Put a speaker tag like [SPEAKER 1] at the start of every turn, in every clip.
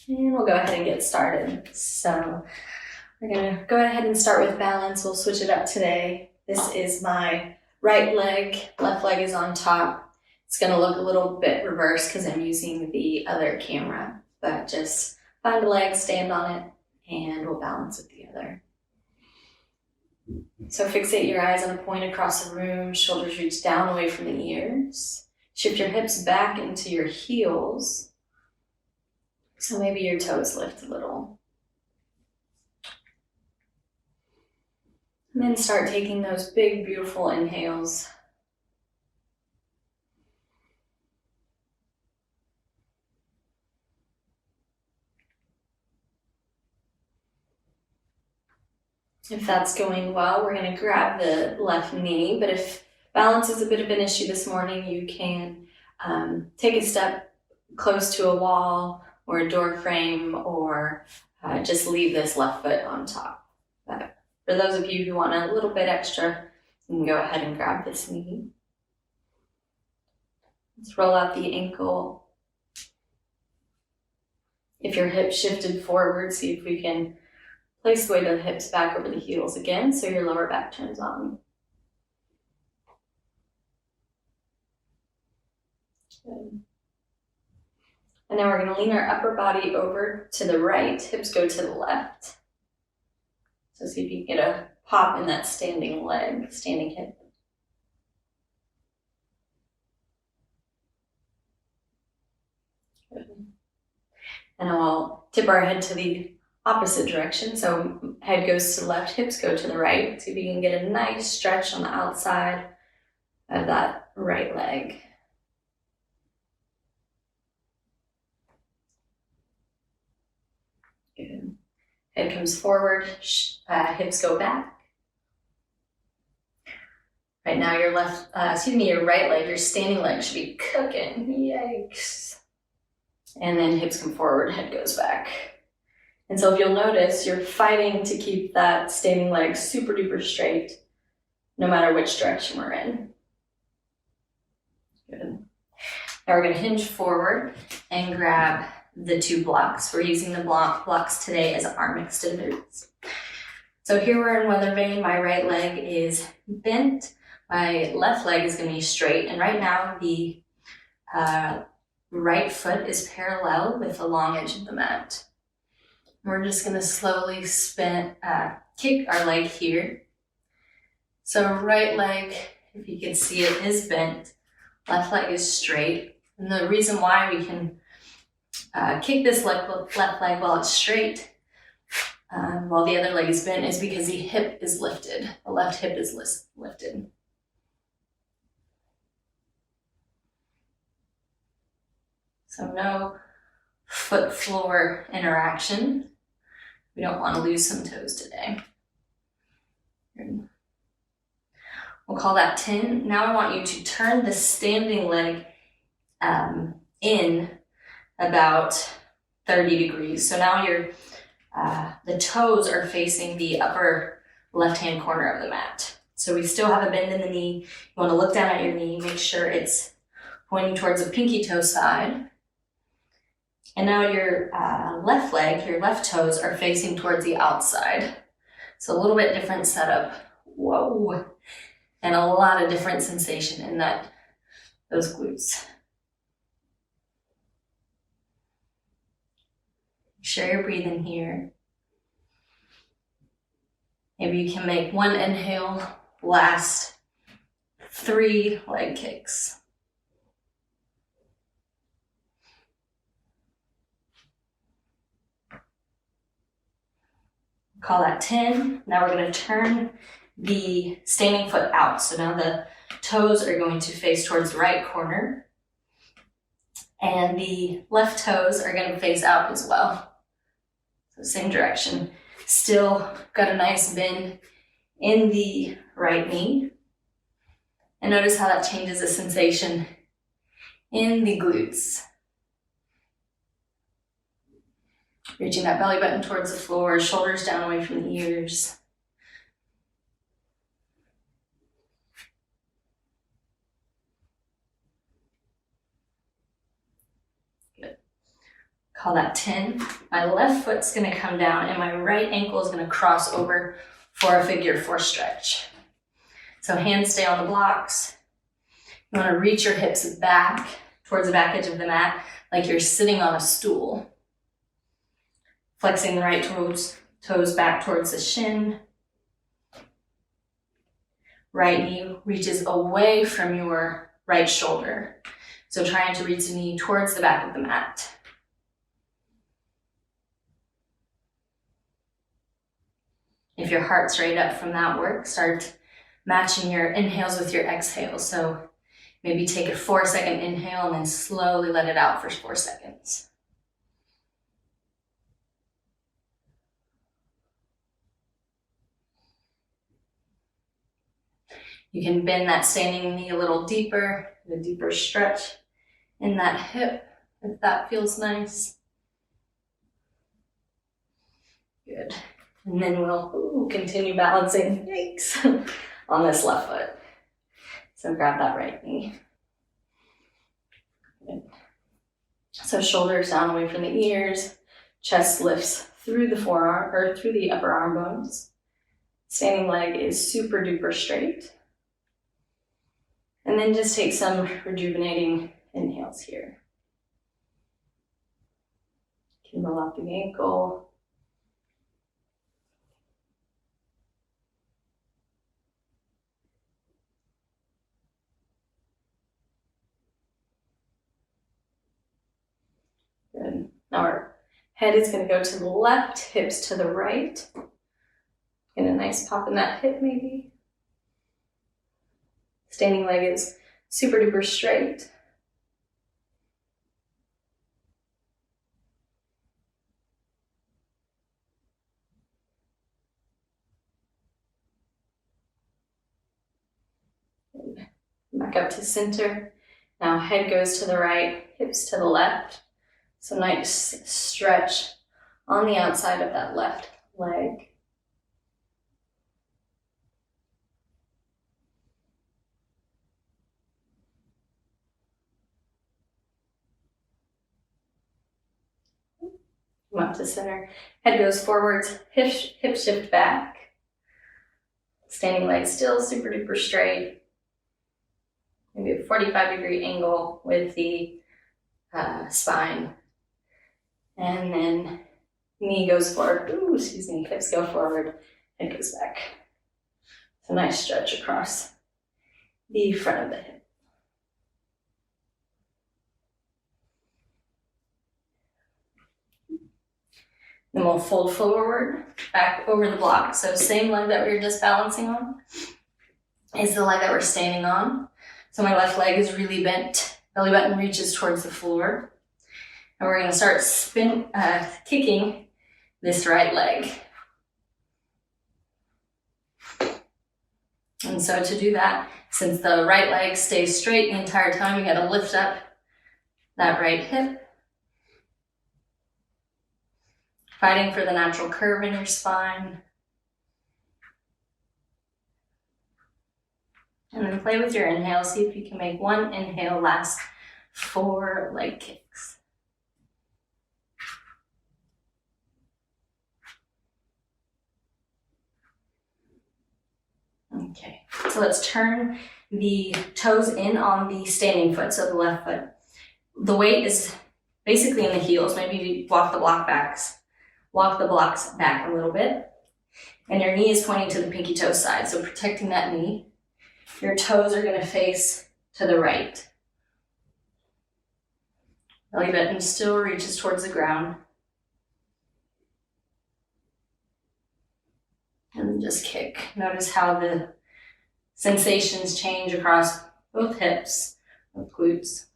[SPEAKER 1] And we'll go ahead and get started. So we're gonna go ahead and start with balance. We'll switch it up today. This is my right leg, left leg is on top. It's gonna look a little bit reversed because I'm using the other camera, but just find a leg, stand on it, and we'll balance with the other. So fixate your eyes on a point across the room, shoulders reach down away from the ears. Shift your hips back into your heels. So maybe your toes lift a little. And then start taking those big, beautiful inhales. If that's going well, we're going to grab the left knee, but if balance is a bit of an issue this morning, you can take a step close to a wall or a door frame, or just leave this left foot on top. But for those of you who want a little bit extra, you can go ahead and grab this knee. Let's roll out the ankle. If your hips shifted forward, see if we can place the weight of the hips back over the heels again, so your lower back turns on. Good. And now we're going to lean our upper body over to the right, hips go to the left. So see if you can get a pop in that standing leg, standing hip. Good. And I'll tip our head to the opposite direction. So head goes to the left, hips go to the right. See if you can get a nice stretch on the outside of that right leg. Good. Head comes forward, hips go back. Right now your your right leg, your standing leg should be cooking. Yikes. And then hips come forward, head goes back. And so if you'll notice, you're fighting to keep that standing leg super duper straight, no matter which direction we're in. Good. Now we're gonna hinge forward and grab the two blocks. We're using the blocks today as arm extenders. So here we're in weather vane. My right leg is bent. My left leg is going to be straight. And right now the right foot is parallel with the long edge of the mat. We're just going to slowly kick our leg here. So right leg, if you can see it, is bent. Left leg is straight. And the reason why we can kick this left leg while it's straight, while the other leg is bent, is because the hip is lifted. The left hip is lifted. So no foot floor interaction. We don't want to lose some toes today. We'll call that 10. Now I want you to turn the standing leg in about 30 degrees. So now the toes are facing the upper left-hand corner of the mat. So we still have a bend in the knee. You want to look down at your knee, make sure it's pointing towards the pinky toe side. And now your left leg, your left toes are facing towards the outside. So a little bit different setup. Whoa. And a lot of different sensation in those glutes. Share your breathing here. Maybe you can make one inhale last 3 leg kicks. Call that 10. Now we're going to turn the standing foot out. So now the toes are going to face towards the right corner, and the left toes are going to face out as well. So same direction. Still got a nice bend in the right knee. And notice how that changes the sensation in the glutes. Reaching that belly button towards the floor, shoulders down away from the ears. Good. Call that 10. My left foot's gonna come down and my right ankle is gonna cross over for a figure 4 stretch. So hands stay on the blocks. You wanna reach your hips back towards the back edge of the mat like you're sitting on a stool. Flexing the right toes back towards the shin. Right knee reaches away from your right shoulder. So trying to reach the knee towards the back of the mat. If your heart's rate up from that work, start matching your inhales with your exhales. So maybe take a 4-second inhale and then slowly let it out for 4 seconds. You can bend that standing knee a little deeper, a deeper stretch in that hip if that feels nice. Good. And then we'll continue balancing, yikes, on this left foot. So grab that right knee. Good. So shoulders down away from the ears, chest lifts through the forearm or through the upper arm bones. Standing leg is super duper straight. And then just take some rejuvenating inhales here. You can roll out the ankle. Good. Now our head is going to go to the left, hips to the right. Get a nice pop in that hip maybe. Standing leg is super duper straight. Back up to center. Now head goes to the right, hips to the left. So nice stretch on the outside of that left leg. Come up to center. Head goes forwards, hip shift back. Standing leg still super duper straight. Maybe a 45-degree angle with the spine. And then knee goes forward. Ooh, excuse me, hips go forward, head goes back. So nice stretch across the front of the hip. Then we'll fold forward, back over the block. So same leg that we were just balancing on is the leg that we're standing on. So my left leg is really bent, belly button reaches towards the floor. And we're gonna start kicking this right leg. And so to do that, since the right leg stays straight the entire time, you gotta lift up that right hip. Fighting for the natural curve in your spine. And then play with your inhale. See if you can make one inhale last 4 leg kicks. Okay, so let's turn the toes in on the standing foot, so the left foot. The weight is basically in the heels. Maybe you walk the blocks back a little bit. And your knee is pointing to the pinky toe side, so protecting that knee. Your toes are gonna face to the right. Belly button still reaches towards the ground. And just kick. Notice how the sensations change across both hips, both glutes.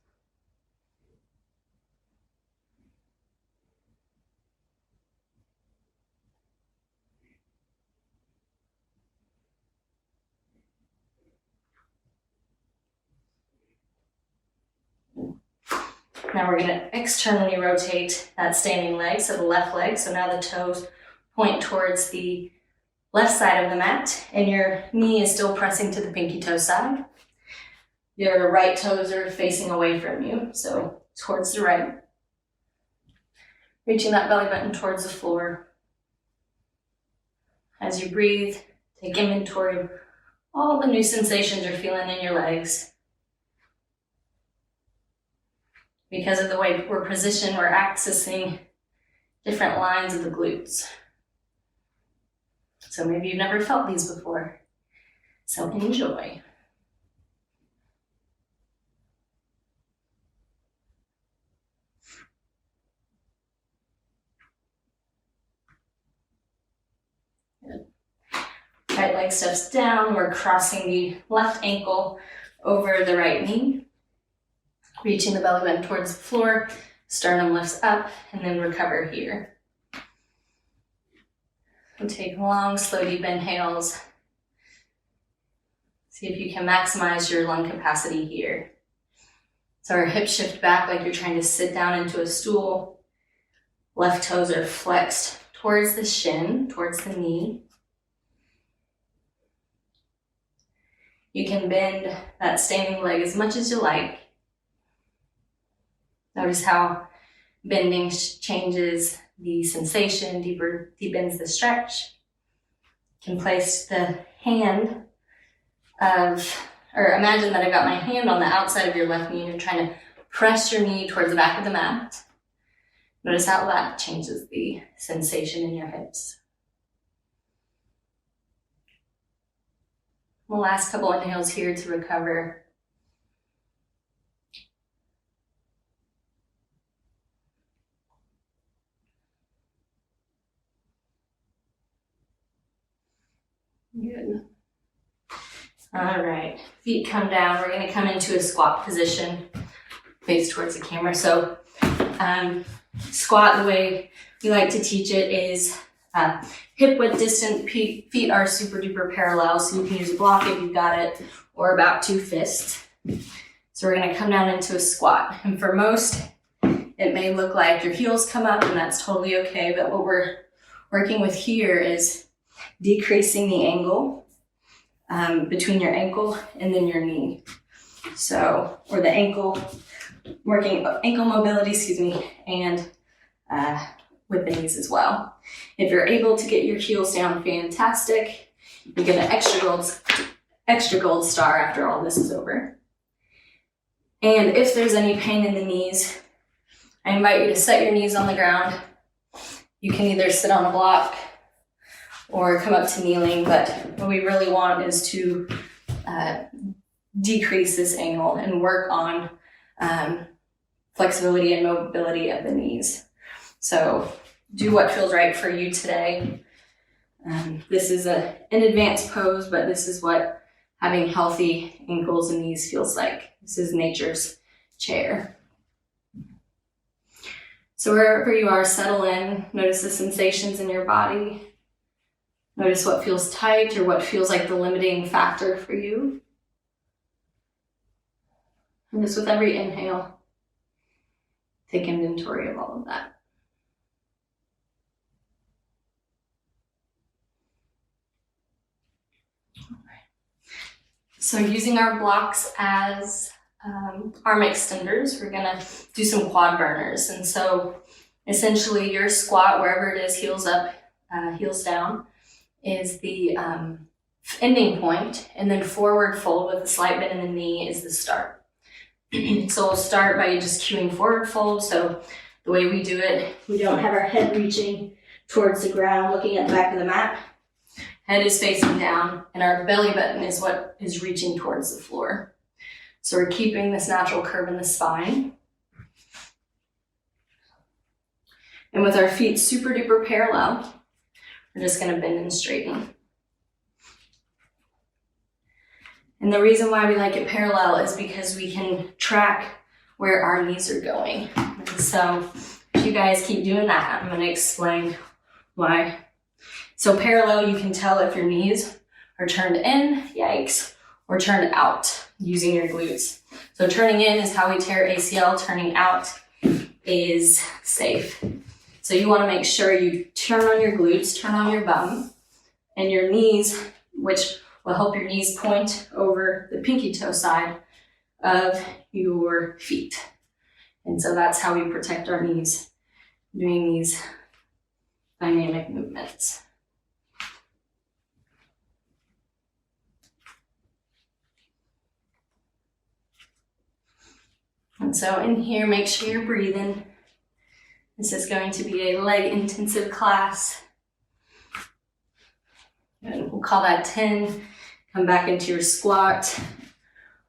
[SPEAKER 1] Now we're gonna externally rotate that standing leg, so the left leg. So now the toes point towards the left side of the mat, and your knee is still pressing to the pinky toe side. Your right toes are facing away from you, so towards the right. Reaching that belly button towards the floor. As you breathe, take inventory of all the new sensations you're feeling in your legs. Because of the way we're positioned, we're accessing different lines of the glutes. So maybe you've never felt these before. So enjoy. Good. Right leg steps down. We're crossing the left ankle over the right knee. Reaching the belly button towards the floor. Sternum lifts up and then recover here. And take long, slow, deep inhales. See if you can maximize your lung capacity here. So our hips shift back like you're trying to sit down into a stool. Left toes are flexed towards the shin, towards the knee. You can bend that standing leg as much as you like. Notice how bending changes the sensation, deepens the stretch. You can place the hand or imagine that I've got my hand on the outside of your left knee and you're trying to press your knee towards the back of the mat. Notice how that changes the sensation in your hips. The last couple inhales here to recover. Good. All right, feet come down. We're going to come into a squat position, face towards the camera. So squat, the way we like to teach it is hip width distant, feet are super duper parallel. So you can use a block if you've got it, or about 2 fists. So we're going to come down into a squat. And for most, it may look like your heels come up, and that's totally okay. But what we're working with here is decreasing the angle between your ankle and then your knee. So, or the ankle, working ankle mobility, and with the knees as well. If you're able to get your heels down, fantastic. You get an extra gold star after all this is over. And if there's any pain in the knees, I invite you to set your knees on the ground. You can either sit on a block or come up to kneeling, but what we really want is to decrease this angle and work on flexibility and mobility of the knees. So do what feels right for you today. This is an advanced pose, but this is what having healthy ankles and knees feels like. This is nature's chair. So wherever you are, settle in. Notice the sensations in your body. Notice what feels tight or what feels like the limiting factor for you. And just with every inhale, take inventory of all of that. So using our blocks as arm extenders, we're gonna do some quad burners. And so essentially your squat, wherever it is, heels up, heels down, is the ending point, and then forward fold with a slight bend in the knee is the start. So we'll start by just cueing forward fold. So the way we do it, we don't have our head reaching towards the ground, looking at the back of the mat. Head is facing down, and our belly button is what is reaching towards the floor. So we're keeping this natural curve in the spine. And with our feet super duper parallel, we're just gonna bend and straighten. And the reason why we like it parallel is because we can track where our knees are going. And so if you guys keep doing that, I'm gonna explain why. So parallel, you can tell if your knees are turned in, yikes, or turned out using your glutes. So turning in is how we tear ACL, turning out is safe. So you wanna make sure you turn on your glutes, turn on your bum, and your knees, which will help your knees point over the pinky toe side of your feet. And so that's how we protect our knees. doing these dynamic movements. And so in here, make sure you're breathing. This is going to be a leg intensive class. And we'll call that 10. Come back into your squat,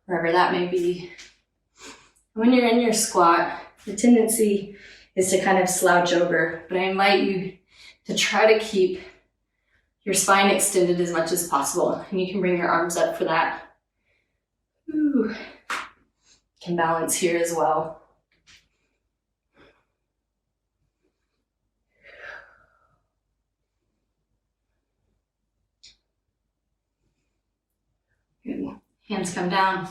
[SPEAKER 1] wherever that may be. When you're in your squat, the tendency is to kind of slouch over, but I invite you to try to keep your spine extended as much as possible. And you can bring your arms up for that. Ooh. Can balance here as well. Good. Hands come down,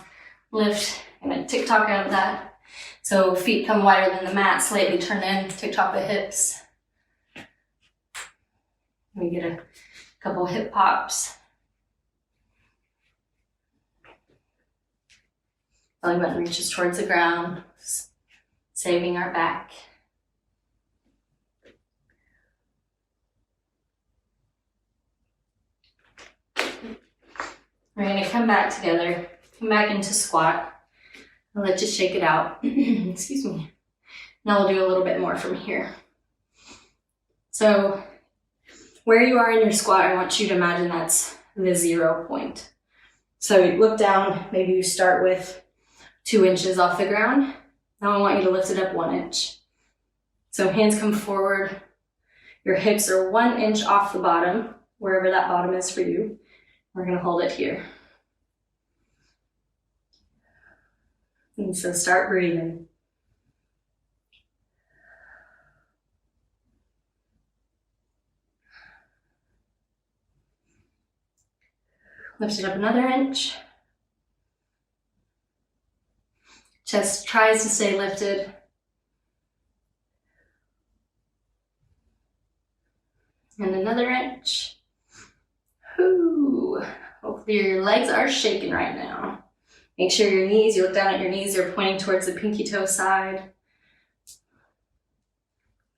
[SPEAKER 1] lift, and tick-tock out of that. So feet come wider than the mat, slightly turn in, tick-tock the hips. We get a couple hip pops. Belly button reaches towards the ground, saving our back. We're going to come back together, come back into squat. I'll let you shake it out. Excuse me. Now we'll do a little bit more from here. So where you are in your squat, I want you to imagine that's the 0 point. So you look down, maybe you start with 2 inches off the ground. Now I want you to lift it up 1 inch. So hands come forward. Your hips are 1 inch off the bottom, wherever that bottom is for you. We're going to hold it here. And so start breathing. Lift it up another inch. Chest tries to stay lifted. And another inch. Whew. Hopefully your legs are shaking right now. Make sure your knees, you look down at your knees, you're pointing towards the pinky toe side.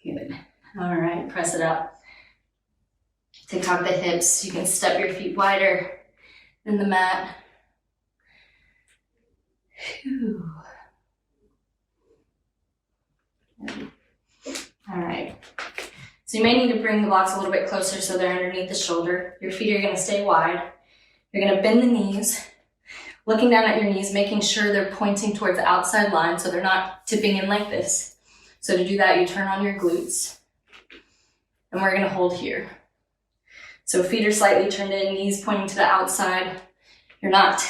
[SPEAKER 1] Good. All right, press it up. Tick-tock the hips. You can step your feet wider than the mat. Whew. All right. So you may need to bring the blocks a little bit closer so they're underneath the shoulder. Your feet are going to stay wide. You're going to bend the knees, looking down at your knees, making sure they're pointing towards the outside line so they're not tipping in like this. So to do that, you turn on your glutes. And we're going to hold here. So feet are slightly turned in, knees pointing to the outside. You're not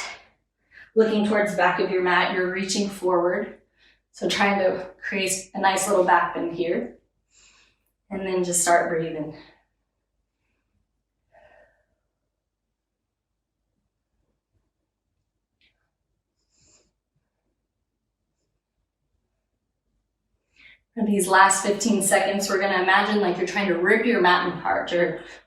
[SPEAKER 1] looking towards the back of your mat, you're reaching forward. So trying to create a nice little back bend here. And then just start breathing. For these last 15 seconds, we're gonna imagine like you're trying to rip your mat apart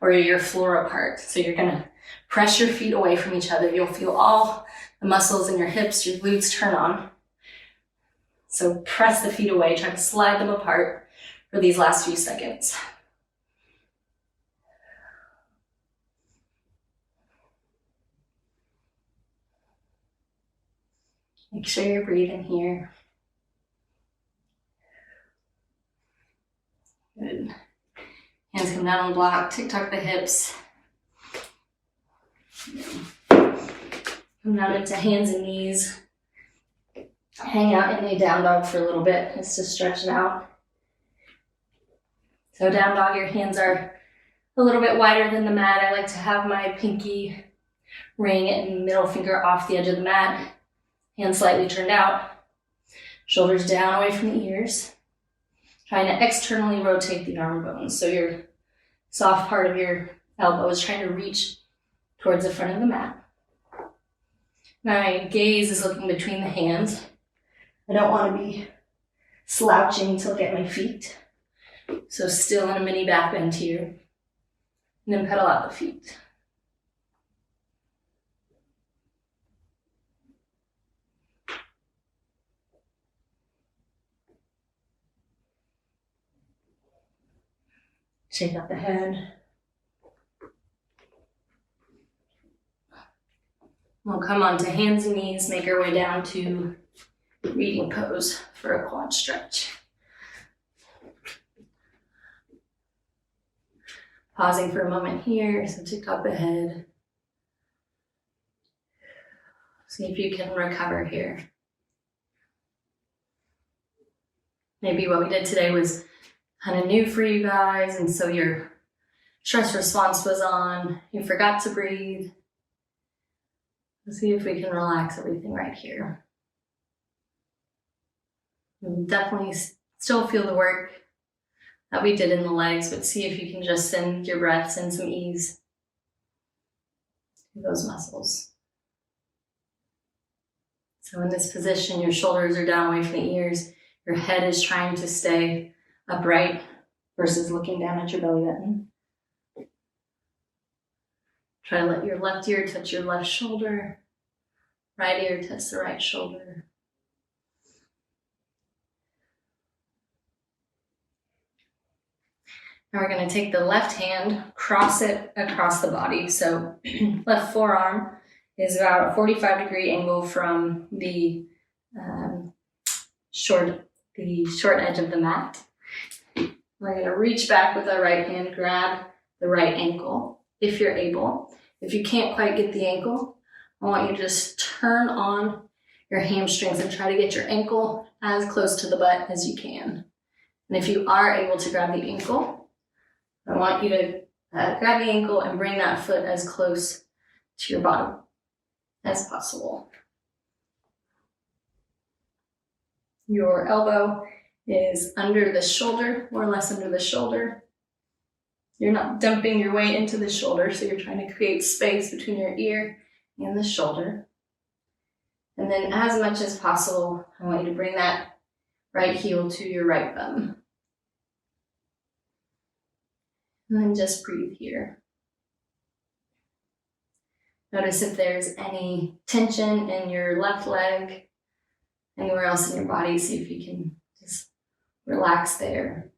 [SPEAKER 1] or your floor apart. So you're gonna press your feet away from each other. You'll feel all the muscles in your hips, your glutes turn on. So press the feet away, try to slide them apart for these last few seconds. Make sure you're breathing here. Good. Hands come down on the block, tick-tock the hips. Come down into hands and knees. Hang out in a down dog for a little bit, just to stretch it out. So down dog, your hands are a little bit wider than the mat. I like to have my pinky ring and middle finger off the edge of the mat. Hands slightly turned out. Shoulders down away from the ears. Trying to externally rotate the arm bones. So your soft part of your elbow is trying to reach towards the front of the mat. My gaze is looking between the hands. I don't want to be slouching to look at my feet. So still in a mini back bend here. And then pedal out the feet. Take out the head. We'll come onto hands and knees, make our way down to reading pose for a quad stretch. Pausing for a moment here, so take out the head. See if you can recover here. Maybe what we did today was kind of new for you guys, and so your stress response was on. You forgot to breathe. Let's see if we can relax everything right here. You'll definitely still feel the work that we did in the legs, but see if you can just send your breaths in some ease to those muscles. So in this position, your shoulders are down away from the ears. Your head is trying to stay upright versus looking down at your belly button. Try to let your left ear touch your left shoulder. Right ear touch the right shoulder. Now we're going to take the left hand, cross it across the body. So left forearm is about a 45-degree angle from the short edge of the mat. We're going to reach back with our right hand, grab the right ankle if you're able. If you can't quite get the ankle, I want you to just turn on your hamstrings and try to get your ankle as close to the butt as you can. And if you are able to grab the ankle, I want you to grab the ankle and bring that foot as close to your bottom as possible. Your elbow is under the shoulder, more or less under the shoulder. You're not dumping your weight into the shoulder, so you're trying to create space between your ear and the shoulder. And then as much as possible, I want you to bring that right heel to your right bum. And then just breathe here. Notice if there's any tension in your left leg, anywhere else in your body. See if you can just relax there.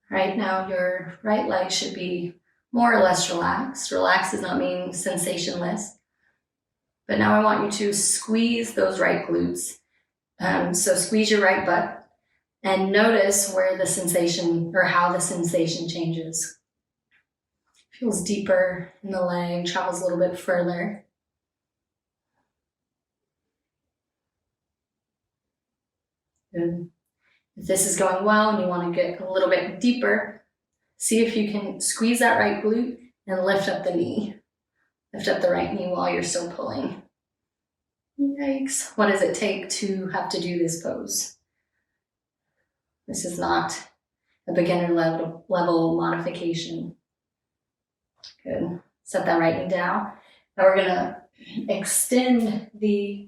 [SPEAKER 1] Right now, your right leg should be more or less relaxed. Relaxed does not mean sensationless. But now I want you to squeeze those right glutes. So squeeze your right butt and notice where the sensation or how the sensation changes. Feels deeper in the leg, travels a little bit further. Good. If this is going well and you want to get a little bit deeper, see if you can squeeze that right glute and lift up the knee. Lift up the right knee while you're still pulling. Yikes. What does it take to have to do this pose? This is not a beginner level modification. Good. Set that right knee down. Now we're going to extend the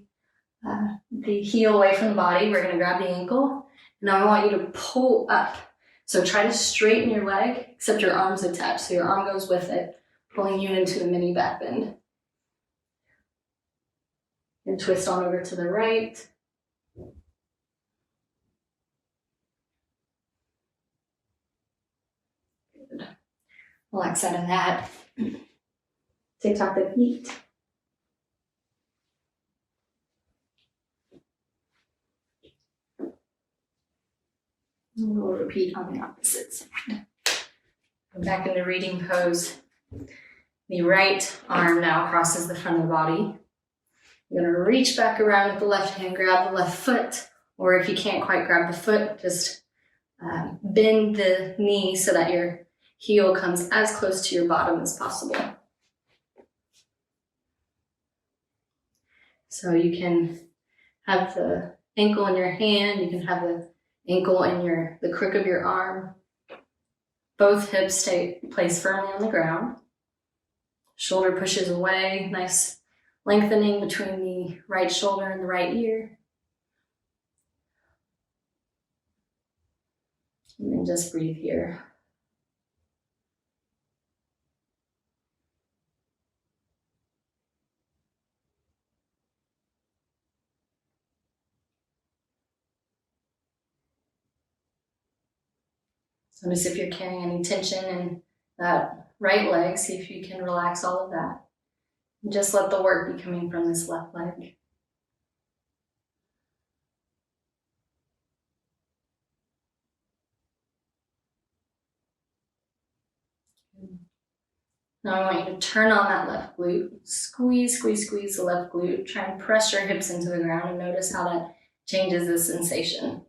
[SPEAKER 1] heel away from the body. We're going to grab the ankle. Now I want you to pull up. So try to straighten your leg, except your arm's attached. So your arm goes with it, pulling you into a mini back bend. And twist on over to the right. Good. Relax out of that. Take off the feet. We'll repeat on the opposite side. Go back into reading pose. The right arm now crosses the front of the body. You're going to reach back around with the left hand, grab the left foot, or if you can't quite grab the foot, just bend the knee so that your heel comes as close to your bottom as possible. So you can have the ankle in your hand, you can have the ankle in the crook of your arm. Both hips stay placed firmly on the ground. Shoulder pushes away, nice lengthening between the right shoulder and the right ear. And then just breathe here. Notice if you're carrying any tension in that right leg. See if you can relax all of that. And just let the work be coming from this left leg. Now I want you to turn on that left glute. Squeeze, squeeze, squeeze the left glute. Try and press your hips into the ground and notice how that changes the sensation.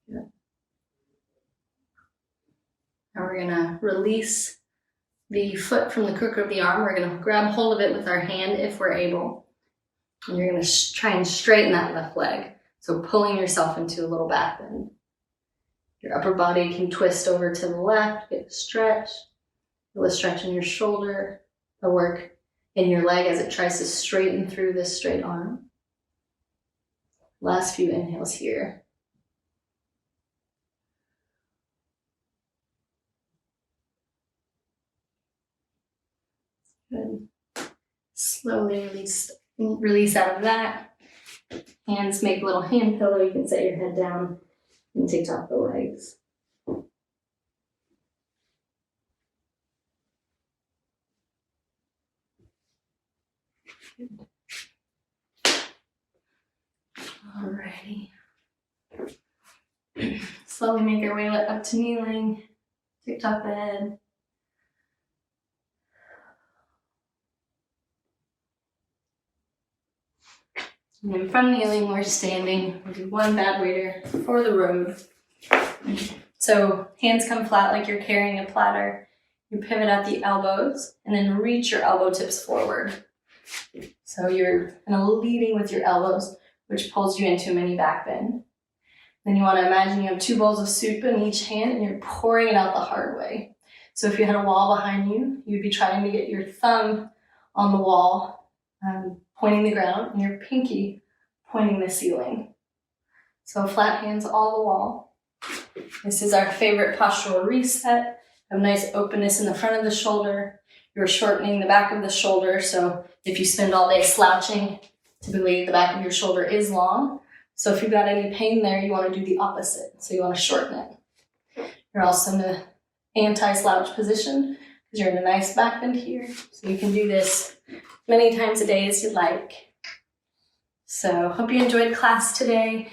[SPEAKER 1] Good. Now we're gonna release the foot from the crook of the arm. We're gonna grab hold of it with our hand if we're able. And you're gonna try and straighten that left leg. So pulling yourself into a little back bend. Your upper body can twist over to the left, get a stretch. Feel a stretch in your shoulder, a work in your leg as it tries to straighten through this straight arm. Last few inhales here. Good. Slowly release out of that. Hands make a little hand pillow. You can set your head down and take off the legs. Good. Alrighty. Slowly make your way up to kneeling. Take top the head. And then from kneeling, we're standing. We'll do one bad waiter for the road. So hands come flat like you're carrying a platter. You pivot at the elbows and then reach your elbow tips forward. So you're kind of leading with your elbows, which pulls you into a mini back bend. Then you want to imagine you have 2 bowls of soup in each hand and you're pouring it out the hard way. So if you had a wall behind you, you'd be trying to get your thumb on the wall, pointing the ground, and your pinky pointing the ceiling. So flat hands all the wall. This is our favorite postural reset. Have nice openness in the front of the shoulder. You're shortening the back of the shoulder. So if you spend all day slouching, typically the back of your shoulder is long. So if you've got any pain there, you want to do the opposite. So you want to shorten it. You're also in the anti-slouch position because you're in a nice back bend here. So you can do this many times a day as you'd like. So hope you enjoyed class today.